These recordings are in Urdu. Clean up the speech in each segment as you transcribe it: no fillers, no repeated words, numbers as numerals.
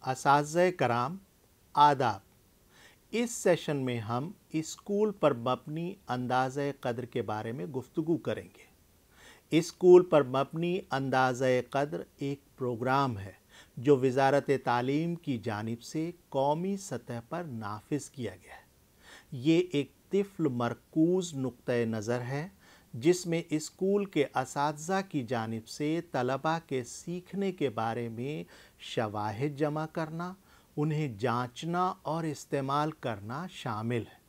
اساتذہ کرام آداب۔ اس سیشن میں ہم اسکول پر مبنی اندازہ قدر کے بارے میں گفتگو کریں گے۔ اسکول پر مبنی اندازہ قدر ایک پروگرام ہے جو وزارت تعلیم کی جانب سے قومی سطح پر نافذ کیا گیا ہے۔ یہ ایک طفل مرکوز نقطۂ نظر ہے جس میں اسکول کے اساتذہ کی جانب سے طلباء کے سیکھنے کے بارے میں شواہد جمع کرنا، انہیں جانچنا اور استعمال کرنا شامل ہے۔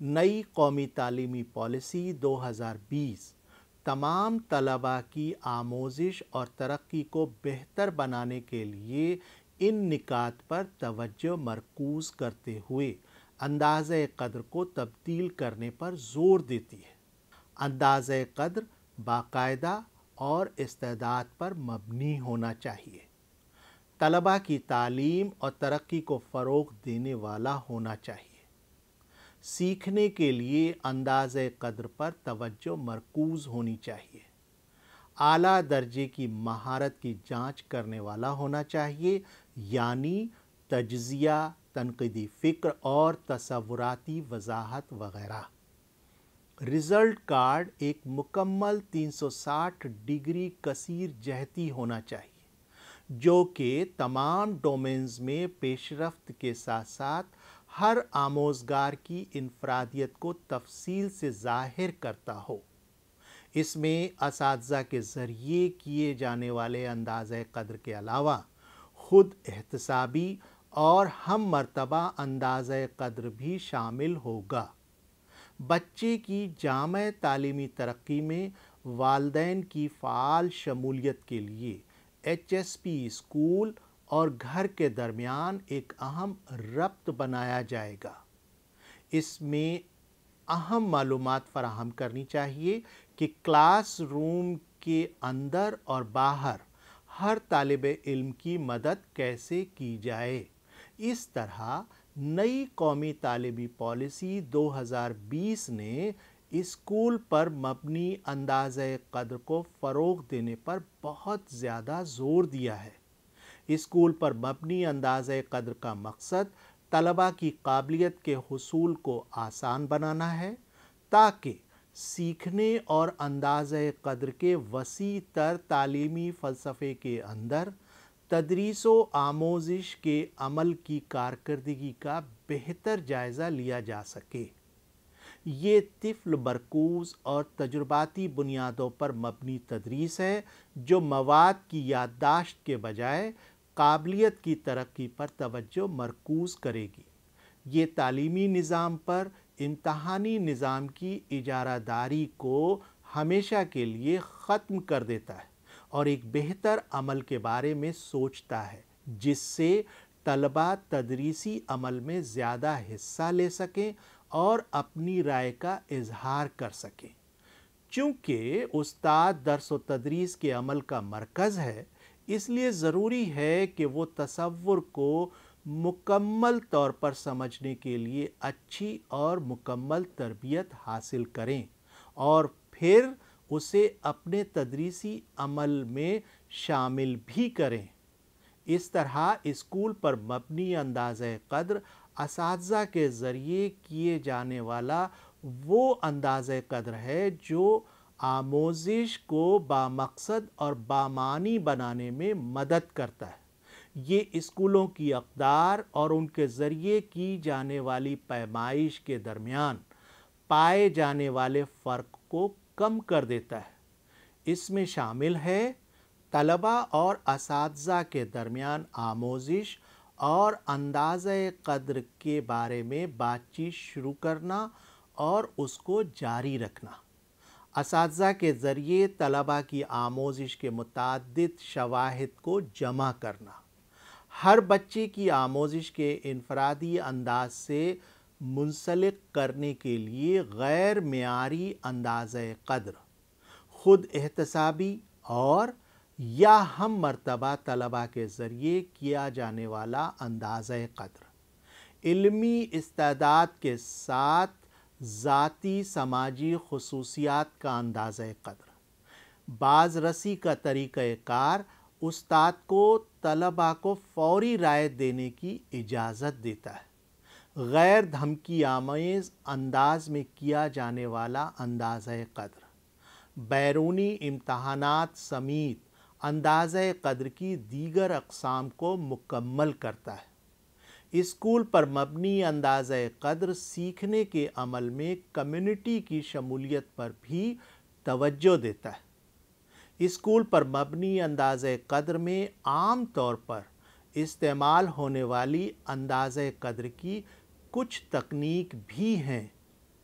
نئی قومی تعلیمی پالیسی 2020 تمام طلباء کی آموزش اور ترقی کو بہتر بنانے کے لیے ان نکات پر توجہ مرکوز کرتے ہوئے اندازہ قدر کو تبدیل کرنے پر زور دیتی ہے۔ اندازہ قدر باقاعدہ اور استعداد پر مبنی ہونا چاہیے۔ طلباء کی تعلیم اور ترقی کو فروغ دینے والا ہونا چاہیے۔ سیکھنے کے لیے اندازہ قدر پر توجہ مرکوز ہونی چاہیے۔ اعلیٰ درجے کی مہارت کی جانچ کرنے والا ہونا چاہیے، یعنی تجزیہ، تنقیدی فکر اور تصوراتی وضاحت وغیرہ۔ رزلٹ کارڈ ایک مکمل 360 ڈگری کثیر جہتی ہونا چاہیے جو کہ تمام ڈومینز میں پیش رفت کے ساتھ ساتھ ہر آموزگار کی انفرادیت کو تفصیل سے ظاہر کرتا ہو۔ اس میں اساتذہ کے ذریعے کیے جانے والے اندازہ قدر کے علاوہ خود احتسابی اور ہم مرتبہ اندازہ قدر بھی شامل ہوگا۔ بچے کی جامع تعلیمی ترقی میں والدین کی فعال شمولیت کے لیے HSP اسکول اور گھر کے درمیان ایک اہم ربط بنایا جائے گا۔ اس میں اہم معلومات فراہم کرنی چاہیے کہ کلاس روم کے اندر اور باہر ہر طالب علم کی مدد کیسے کی جائے۔ اس طرح نئی قومی تعلیمی پالیسی 2020 نے اسکول پر مبنی اندازہ قدر کو فروغ دینے پر بہت زیادہ زور دیا ہے۔ اسکول پر مبنی اندازہ قدر کا مقصد طلباء کی قابلیت کے حصول کو آسان بنانا ہے تاکہ سیکھنے اور اندازہ قدر کے وسیع تر تعلیمی فلسفے کے اندر تدریس و آموزش کے عمل کی کارکردگی کا بہتر جائزہ لیا جا سکے۔ یہ طفل مرکوز اور تجرباتی بنیادوں پر مبنی تدریس ہے جو مواد کی یادداشت کے بجائے قابلیت کی ترقی پر توجہ مرکوز کرے گی۔ یہ تعلیمی نظام پر امتحانی نظام کی اجارہ داری کو ہمیشہ کے لیے ختم کر دیتا ہے اور ایک بہتر عمل کے بارے میں سوچتا ہے جس سے طلباء تدریسی عمل میں زیادہ حصہ لے سکیں اور اپنی رائے کا اظہار کر سکیں۔ چونکہ استاد درس و تدریس کے عمل کا مرکز ہے، اس لیے ضروری ہے کہ وہ تصور کو مکمل طور پر سمجھنے کے لیے اچھی اور مکمل تربیت حاصل کریں اور پھر اسے اپنے تدریسی عمل میں شامل بھی کریں۔ اس طرح اسکول پر مبنی اندازہ قدر اساتذہ کے ذریعے کیے جانے والا وہ اندازہ قدر ہے جو آموزش کو بامقصد اور بامعنی بنانے میں مدد کرتا ہے۔ یہ اسکولوں کی اقدار اور ان کے ذریعے کی جانے والی پیمائش کے درمیان پائے جانے والے فرق کو کم کر دیتا ہے۔ اس میں شامل ہے طلباء اور اساتذہ کے درمیان آموزش اور اندازہ قدر کے بارے میں بات چیت شروع کرنا اور اس کو جاری رکھنا۔ اساتذہ کے ذریعے طلباء کی آموزش کے متعدد شواہد کو جمع کرنا۔ ہر بچے کی آموزش کے انفرادی انداز سے منسلک کرنے کے لیے غیر معیاری اندازہ قدر، خود احتسابی اور یا ہم مرتبہ طلباء کے ذریعے کیا جانے والا اندازہ قدر، علمی استعداد کے ساتھ ذاتی سماجی خصوصیات کا اندازہ قدر، باز رسی کا طریقہ کار استاد کو طلباء کو فوری رعایت دینے کی اجازت دیتا ہے۔ غیر دھمکی آمیز انداز میں کیا جانے والا اندازہ قدر بیرونی امتحانات سمیت اندازہ قدر کی دیگر اقسام کو مکمل کرتا ہے۔ اسکول پر مبنی اندازہ قدر سیکھنے کے عمل میں کمیونٹی کی شمولیت پر بھی توجہ دیتا ہے۔ اسکول پر مبنی اندازہ قدر میں عام طور پر استعمال ہونے والی اندازہ قدر کی کچھ تکنیک بھی ہیں۔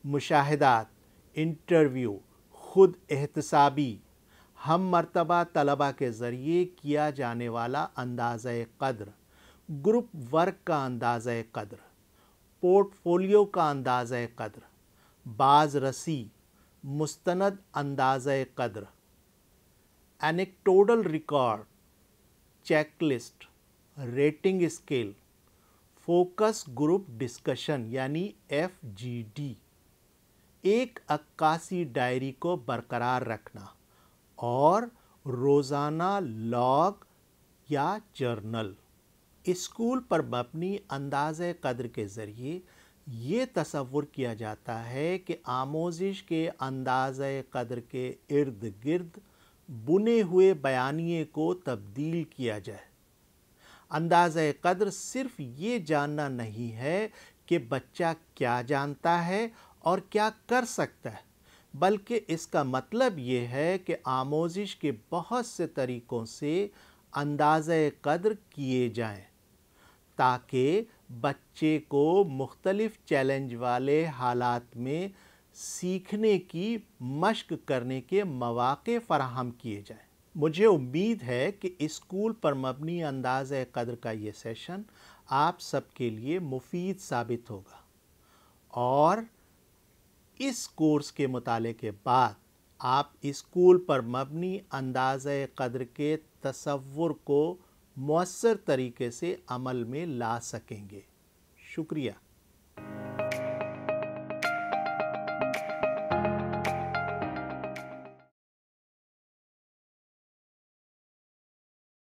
مشاہدات، انٹرویو، خود احتسابی، ہم مرتبہ طلباء کے ذریعے کیا جانے والا اندازہ قدر، گروپ ورک کا اندازہ قدر، پورٹ فولیو کا اندازہ قدر، باز رسی، مستند اندازہ قدر، anecdotal record, check list, rating scale, focus group discussion یعنی FGD، ایک عکاسی ڈائری کو برقرار رکھنا اور روزانہ لاگ یا جرنل۔ اسکول پر مبنی اندازہ قدر کے ذریعے یہ تصور کیا جاتا ہے کہ آموزش کے اندازہ قدر کے ارد گرد بنے ہوئے بیانیے کو تبدیل کیا جائے۔ اندازہ قدر صرف یہ جاننا نہیں ہے کہ بچہ کیا جانتا ہے اور کیا کر سکتا ہے، بلکہ اس کا مطلب یہ ہے کہ آموزش کے بہت سے طریقوں سے اندازہ قدر کیے جائیں تاکہ بچے کو مختلف چیلنج والے حالات میں سیکھنے کی مشق کرنے کے مواقع فراہم کیے جائیں۔ مجھے امید ہے کہ اسکول پر مبنی اندازہ قدر کا یہ سیشن آپ سب کے لیے مفید ثابت ہوگا اور اس کورس کے مطالعے کے بعد آپ اسکول پر مبنی اندازہ قدر کے تصور کو مؤثر طریقے سے عمل میں لا سکیں گے۔ شکریہ۔